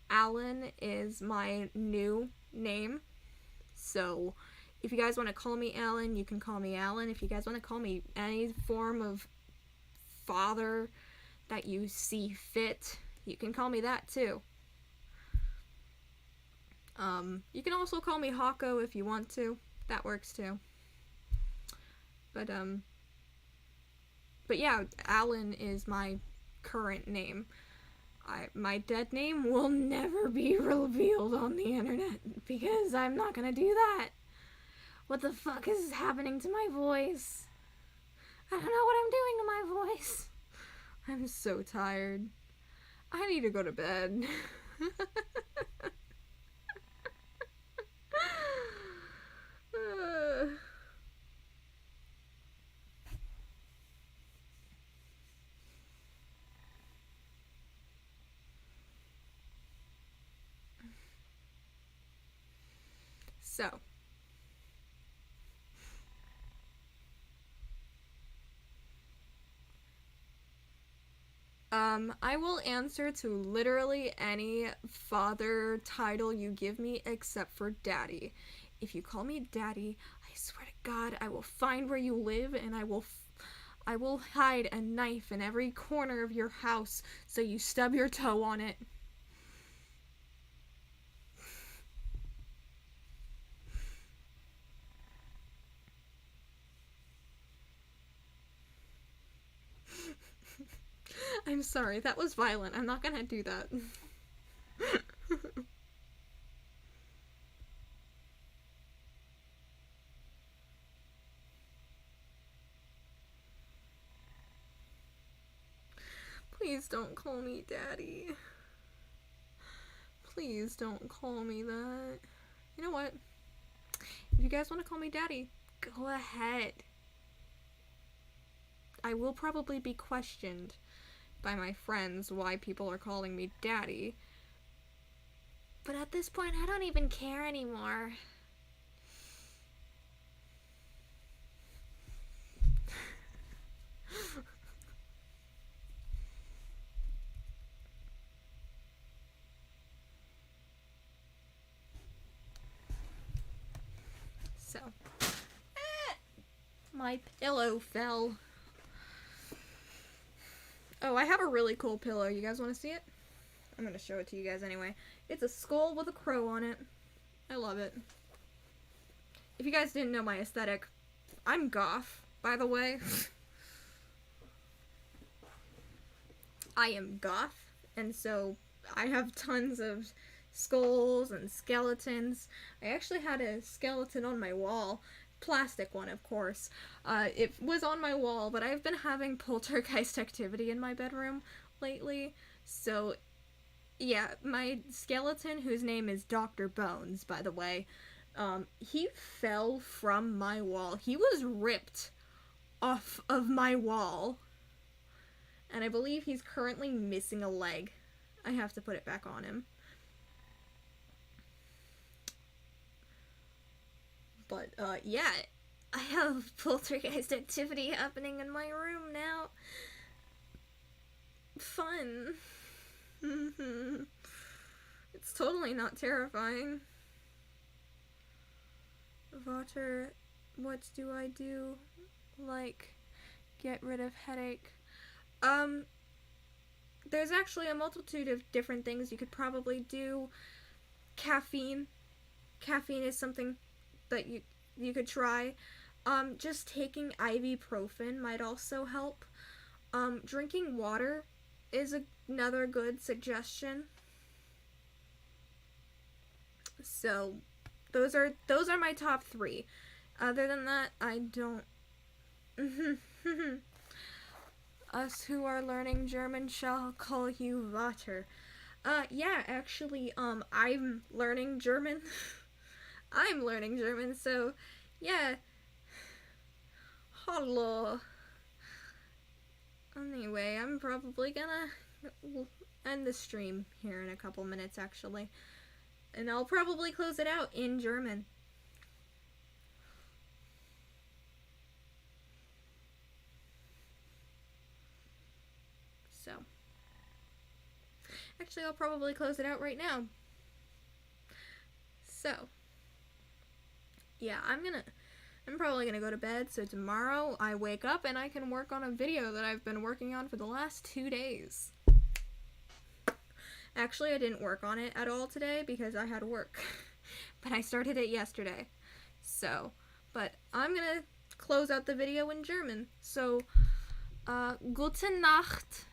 Allen is my new name. So if you guys want to call me Allen, you can call me Allen. If you guys want to call me any form of father that you see fit, you can call me that too. You can also call me Hako if you want to. That works too. But yeah, Alan is my current name. My dead name will never be revealed on the internet because I'm not gonna do that. What the fuck is happening to my voice? I don't know what I'm doing to my voice. I'm so tired. I need to go to bed. So. I will answer to literally any father title you give me except for daddy. If you call me daddy, I swear to God, I will find where you live and I will hide a knife in every corner of your house so you stub your toe on it. I'm sorry, that was violent. I'm not gonna do that. Please don't call me daddy. Please don't call me that. You know what? If you guys want to call me daddy, go ahead. I will probably be questioned by my friends why people are calling me daddy. But at this point, I don't even care anymore. So, my pillow fell. Oh, I have a really cool pillow. You guys want to see it? I'm going to show it to you guys anyway. It's a skull with a crow on it. I love it. If you guys didn't know my aesthetic, I'm goth, by the way. I am goth, and so I have tons of skulls and skeletons. I actually had a skeleton on my wall. Plastic one, of course. It was on my wall, but I've been having poltergeist activity in my bedroom lately, So, yeah, my skeleton, whose name is Dr. Bones, by the way, he fell from my wall. He was ripped off of my wall. And I believe he's currently missing a leg. I have to put it back on him. But, yeah, I have poltergeist activity happening in my room now. Fun. It's totally not terrifying. Water, what do I do? Like, get rid of headache. There's actually a multitude of different things you could probably do. Caffeine. Caffeine is something that you could try. Just taking ibuprofen might also help. Drinking water is another good suggestion. So, those are my top 3. Other than that, I don't. Us who are learning German shall call you Vater. Yeah, actually, I'm learning German. I'm learning German, so, yeah. Hallo. Anyway, I'm probably gonna end the stream here in a couple minutes, actually. And I'll probably close it out in German. So, actually, I'll probably close it out right now. So, yeah, I'm probably gonna go to bed, so tomorrow I wake up and I can work on a video that I've been working on for the last 2 days. Actually, I didn't work on it at all today because I had work, but I started it yesterday. So, but I'm gonna close out the video in German. So, gute Nacht.